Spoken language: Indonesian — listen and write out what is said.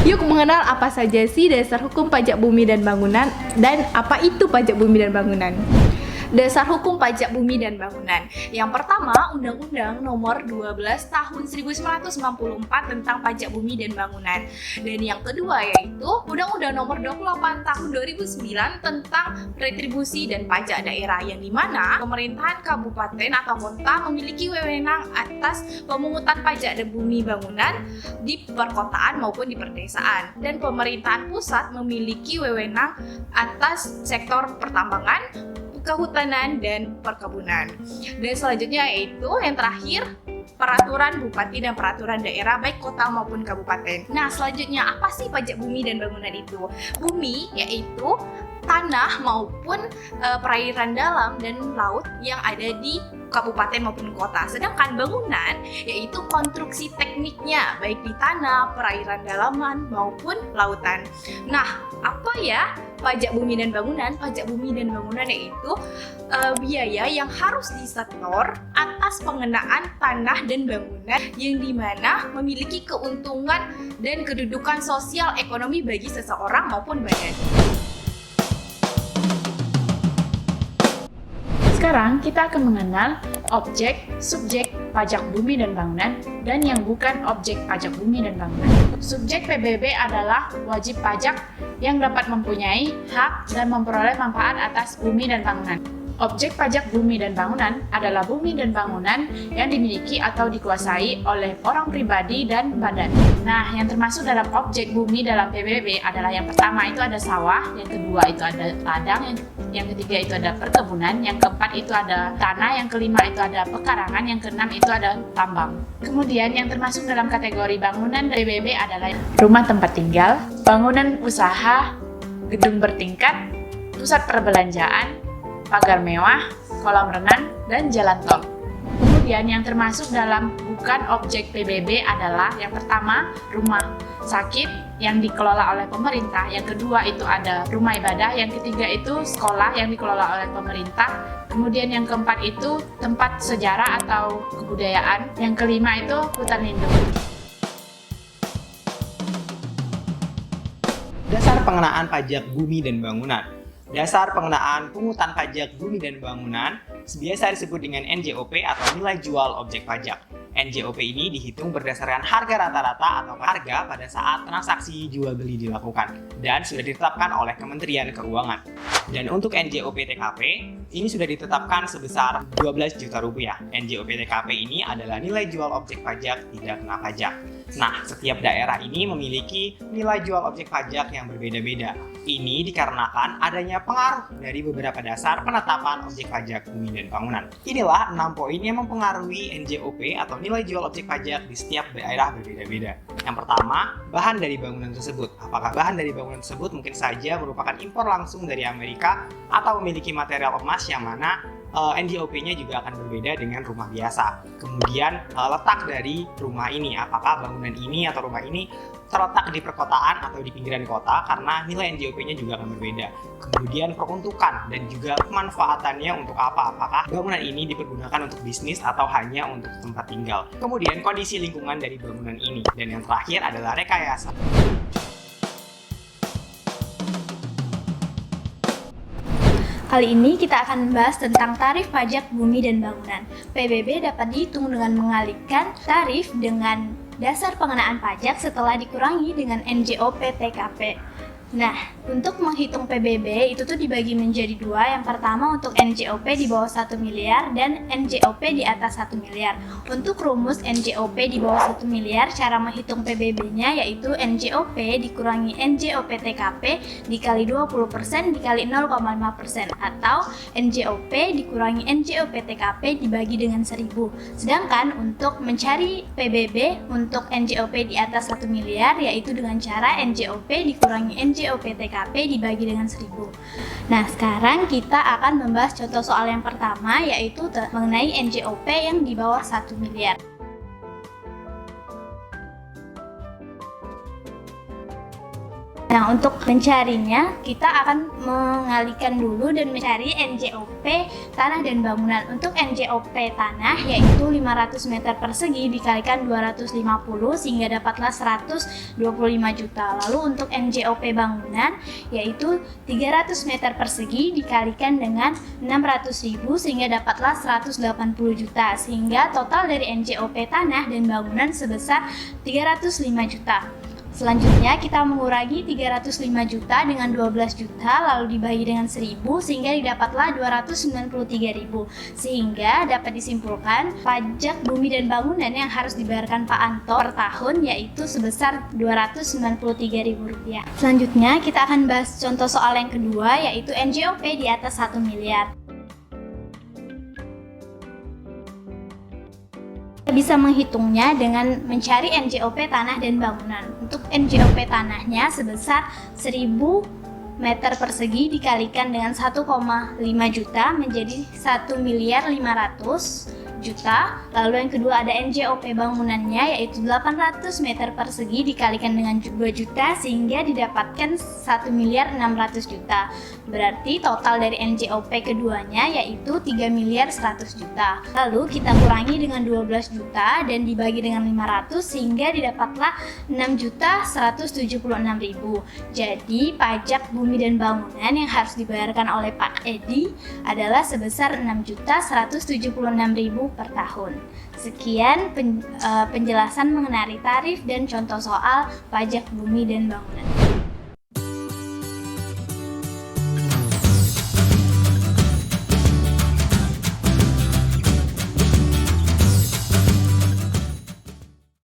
Yuk mengenal apa saja sih dasar hukum pajak bumi dan bangunan dan apa itu pajak bumi dan bangunan. Dasar hukum pajak bumi dan bangunan. Yang pertama, Undang-Undang Nomor 12 Tahun 1994 tentang pajak bumi dan bangunan. Dan yang kedua yaitu Undang-Undang Nomor 28 Tahun 2009 tentang retribusi dan pajak daerah, yang dimana pemerintahan kabupaten atau kota memiliki wewenang atas pemungutan pajak dan bumi bangunan di perkotaan maupun di perdesaan. Dan pemerintahan pusat memiliki wewenang atas sektor pertambangan, kehutanan, dan perkebunan. Dan selanjutnya yaitu yang terakhir, peraturan bupati dan peraturan daerah baik kota maupun kabupaten. Nah, selanjutnya apa sih pajak bumi dan bangunan itu? Bumi yaitu tanah maupun perairan dalam dan laut yang ada di kabupaten maupun kota. Sedangkan bangunan yaitu konstruksi tekniknya baik di tanah, perairan dalaman maupun lautan. Nah, apa ya pajak bumi dan bangunan? Pajak bumi dan bangunan yaitu biaya yang harus disetor atas pengenaan tanah dan bangunan yang dimana memiliki keuntungan dan kedudukan sosial ekonomi bagi seseorang maupun badan. Sekarang kita akan mengenal objek, subjek pajak bumi dan bangunan dan yang bukan objek pajak bumi dan bangunan. Subjek PBB adalah wajib pajak yang dapat mempunyai hak dan memperoleh manfaat atas bumi dan bangunan. Objek pajak bumi dan bangunan adalah bumi dan bangunan yang dimiliki atau dikuasai oleh orang pribadi dan badan. Nah, yang termasuk dalam objek bumi dalam PBB adalah yang pertama itu ada sawah, yang kedua itu ada ladang, yang ketiga itu ada perkebunan, yang keempat itu ada tanah, yang kelima itu ada pekarangan, yang keenam itu ada tambang. Kemudian yang termasuk dalam kategori bangunan PBB adalah rumah tempat tinggal, bangunan usaha, gedung bertingkat, pusat perbelanjaan, pagar mewah, kolam renang, dan jalan tol. Kemudian yang termasuk dalam bukan objek PBB adalah yang pertama rumah sakit yang dikelola oleh pemerintah, yang kedua itu ada rumah ibadah, yang ketiga itu sekolah yang dikelola oleh pemerintah, kemudian yang keempat itu tempat sejarah atau kebudayaan, yang kelima itu hutan lindung. Dasar pengenaan pajak bumi dan bangunan. Dasar pengenaan pungutan pajak bumi dan bangunan biasa disebut dengan NJOP atau nilai jual objek pajak. NJOP ini dihitung berdasarkan harga rata-rata atau harga pada saat transaksi jual beli dilakukan dan sudah ditetapkan oleh Kementerian Keuangan. Dan untuk NJOP TKP ini sudah ditetapkan sebesar 12 juta rupiah. NJOP TKP ini adalah nilai jual objek pajak tidak kena pajak. Nah, setiap daerah ini memiliki nilai jual objek pajak yang berbeda-beda. Ini dikarenakan adanya pengaruh dari beberapa dasar penetapan objek pajak bumi dan bangunan. Inilah 6 poin yang mempengaruhi NJOP atau nilai jual objek pajak di setiap daerah berbeda-beda. Yang pertama, bahan dari bangunan tersebut. Apakah bahan dari bangunan tersebut mungkin saja merupakan impor langsung dari Amerika atau memiliki material emas yang mana NJOP-nya juga akan berbeda dengan rumah biasa. Kemudian letak dari rumah ini, apakah bangunan ini atau rumah ini terletak di perkotaan atau di pinggiran kota, karena nilai NJOP-nya juga akan berbeda. Kemudian peruntukan dan juga pemanfaatannya untuk apa, apakah bangunan ini dipergunakan untuk bisnis atau hanya untuk tempat tinggal. Kemudian kondisi lingkungan dari bangunan ini. Dan yang terakhir adalah rekayasa. Kali ini kita akan membahas tentang tarif pajak bumi dan bangunan. PBB dapat dihitung dengan mengalihkan tarif dengan dasar pengenaan pajak setelah dikurangi dengan NJOP TKP. Nah, untuk menghitung PBB itu tuh dibagi menjadi dua. Yang pertama untuk NJOP di bawah 1 miliar dan NJOP di atas 1 miliar. Untuk rumus NJOP di bawah 1 miliar, cara menghitung PBB-nya yaitu NJOP dikurangi NJOP TKP dikali 20% dikali 0,5% atau NJOP dikurangi NJOP TKP dibagi dengan 1000. Sedangkan untuk mencari PBB untuk NJOP di atas 1 miliar yaitu dengan cara NJOP dikurangi NJOP TKP dibagi dengan 1000. Nah, sekarang kita akan membahas contoh soal yang pertama yaitu mengenai NJOP yang di bawah 1 miliar. Nah, untuk mencarinya, kita akan mengalihkan dulu dan mencari NJOP tanah dan bangunan. Untuk NJOP tanah yaitu 500 meter persegi dikalikan 250 sehingga dapatlah 125 juta. Lalu untuk NJOP bangunan yaitu 300 meter persegi dikalikan dengan 600.000 sehingga dapatlah 180 juta. Sehingga total dari NJOP tanah dan bangunan sebesar 305 juta. Selanjutnya kita mengurangi 305 juta dengan 12 juta lalu dibagi dengan 1000 sehingga didapatlah 293.000. Sehingga dapat disimpulkan pajak bumi dan bangunan yang harus dibayarkan Pak Anto per tahun yaitu sebesar Rp293.000. Selanjutnya kita akan bahas contoh soal yang kedua yaitu NJOP di atas 1 miliar. Bisa menghitungnya dengan mencari NJOP tanah dan bangunan. Untuk NJOP tanahnya sebesar 1000 meter persegi dikalikan dengan 1,5 juta menjadi 1.500.000.000. Lalu yang kedua ada NJOP bangunannya yaitu 800 meter persegi dikalikan dengan 2 juta sehingga didapatkan 1.600.000.000. Berarti total dari NJOP keduanya yaitu 3.100.000.000. Lalu kita kurangi dengan 12 juta dan dibagi dengan 500 sehingga didapatlah 6.176.000. Jadi pajak bumi dan bangunan yang harus dibayarkan oleh Pak Edi adalah sebesar 6.176.000 per tahun. Sekian penjelasan mengenai tarif dan contoh soal pajak bumi dan bangunan.